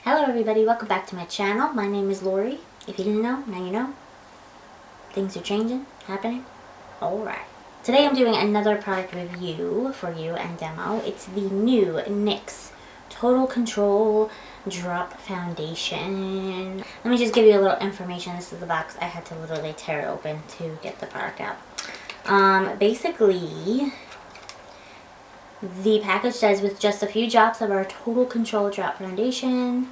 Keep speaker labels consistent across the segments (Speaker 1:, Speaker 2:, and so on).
Speaker 1: Hello everybody, welcome back to my channel. My name is Laurie. If you didn't know, now you know. Things are changing, happening. Alright. Today I'm doing another product review for you and demo. It's the new NYX Total Control Drop Foundation. Let me just give you a little information. This is the box. I had to literally tear it open to get the product out. Basically, the package says with just a few drops of our Total Control Drop Foundation,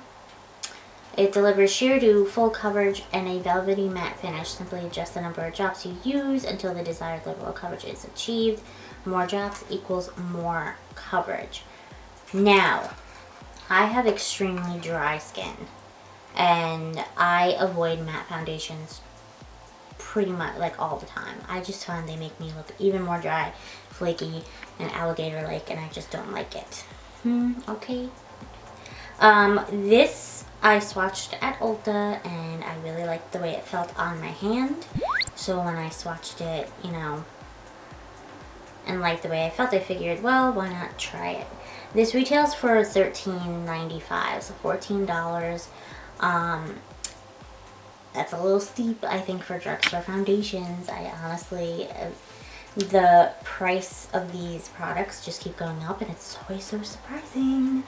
Speaker 1: it delivers sheer dew, full coverage, and a velvety matte finish. Simply adjust the number of drops you use until the desired level of coverage is achieved. More drops equals more coverage. Now, I have extremely dry skin, and I avoid matte foundations pretty much like all the time. I just find they make me look even more dry, flaky, and alligator-like, and I just don't like it. Okay. This I swatched at Ulta, and I really liked the way it felt on my hand. So when I swatched it, you know, and liked the way I felt, I figured, well, why not try it? This retails for $13.95, so $14. That's a little steep, I think, for drugstore foundations. I honestly, the price of these products just keep going up, and it's always so surprising.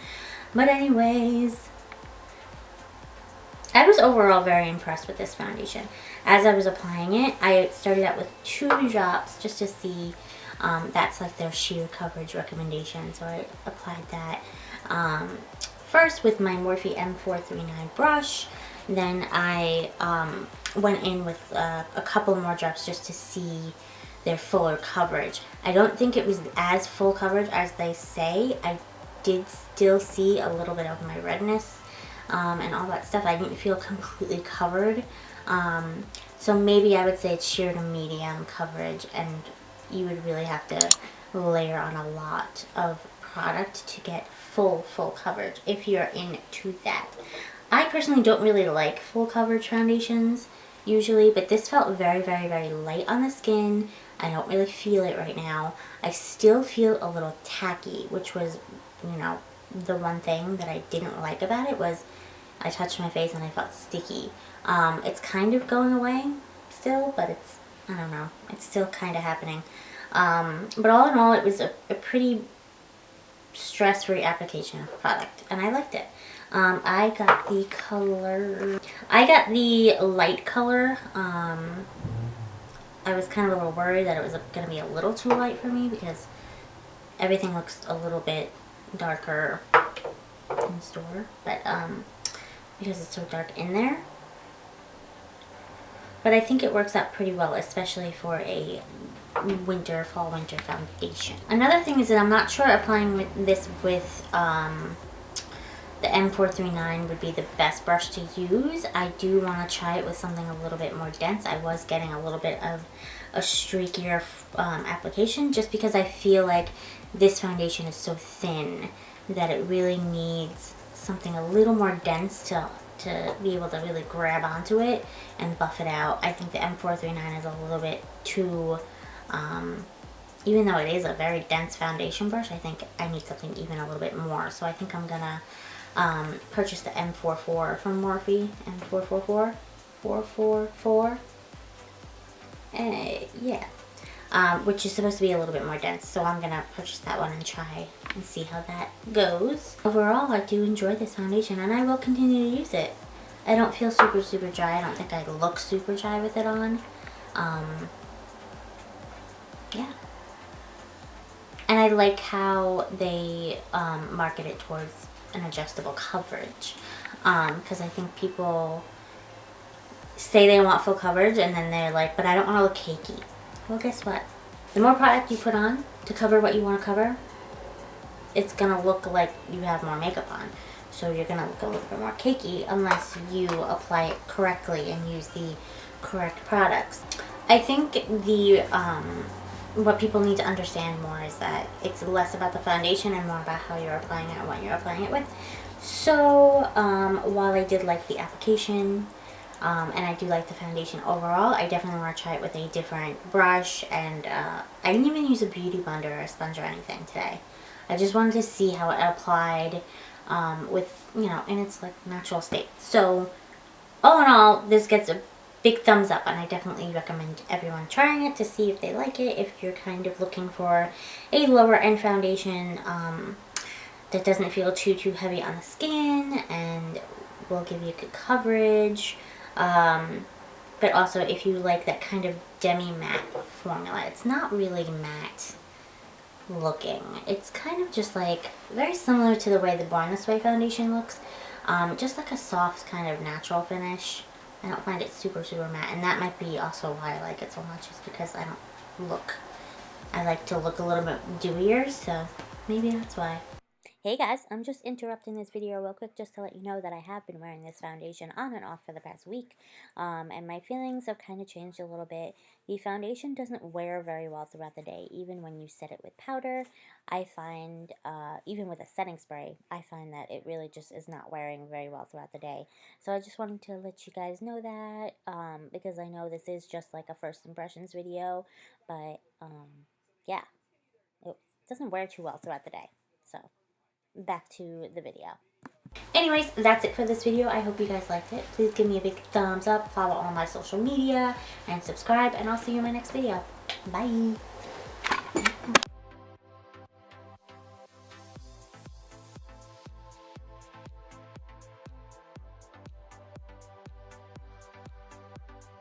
Speaker 1: But anyways, I was overall very impressed with this foundation. As I was applying it, I started out with 2 drops just to see. That's like their sheer coverage recommendation, so I applied that first with my Morphe M439 brush. Then I went in with a couple more drops just to see their fuller coverage. I don't think it was as full coverage as they say. I did still see a little bit of my redness and all that stuff. I didn't feel completely covered. So maybe I would say it's sheer to medium coverage, and you would really have to layer on a lot of product to get full coverage if you're into that. I personally don't really like full coverage foundations usually, but this felt very, very, very light on the skin. I don't really feel it right now. I still feel a little tacky, which was, you know, the one thing that I didn't like about it was I touched my face and I felt sticky. It's kind of going away still, but it's, I don't know, it's still kind of happening. But all in all, it was a pretty stress-free application of the product, and I liked it. I got the color, I got the light color. I was kind of a little worried that it was going to be a little too light for me because everything looks a little bit darker in store, but because it's so dark in there. But I think it works out pretty well, especially for a fall winter foundation. Another thing is that I'm not sure applying this with the M439 would be the best brush to use. I do want to try it with something a little bit more dense. I was getting a little bit of a streakier application just because I feel like this foundation is so thin that it really needs something a little more dense to be able to really grab onto it and buff it out. I think the M439 is a little bit too, even though it is a very dense foundation brush, I think I need something even a little bit more. So I think I'm gonna purchase the M44 from Morphe, M444, 444, yeah, which is supposed to be a little bit more dense. So I'm gonna purchase that one and try and see how that goes. Overall, I do enjoy this foundation, and I will continue to use it. I don't feel super dry. I don't think I look super dry with it on. Yeah. And I like how they market it towards an adjustable coverage, because I think people say they want full coverage and then they're like, but I don't want to look cakey. Well, guess what? The more product you put on to cover what you want to cover, it's gonna look like you have more makeup on. So you're gonna look a little bit more cakey unless you apply it correctly and use the correct products. I think the what people need to understand more is that it's less about the foundation and more about how you're applying it and what you're applying it with. So while I did like the application and I do like the foundation overall, I definitely want to try it with a different brush, and I didn't even use a beauty blender or a sponge or anything today. I just wanted to see how it applied with, you know, in its like natural state. So all in all, this gets a big thumbs up, and I definitely recommend everyone trying it to see if they like it. If you're kind of looking for a lower end foundation that doesn't feel too heavy on the skin and will give you good coverage, but also if you like that kind of demi matte formula. It's not really matte looking. It's kind of just like very similar to the way the Born This Way foundation looks. Just like a soft kind of natural finish. I don't find it super matte, and that might be also why I like it so much, is because I like to look a little bit dewier, so maybe that's why. Hey guys, I'm just interrupting this video real quick just to let you know that I have been wearing this foundation on and off for the past week, and my feelings have kind of changed a little bit. The foundation doesn't wear very well throughout the day, even when you set it with powder. I find, even with a setting spray, I find that it really just is not wearing very well throughout the day. So I just wanted to let you guys know that, because I know this is just like a first impressions video, but yeah, it doesn't wear too well throughout the day. So back to the video. Anyways, that's it for this video. I hope you guys liked it. Please give me a big thumbs up, follow all my social media, and subscribe, and I'll see you in my next video. Bye!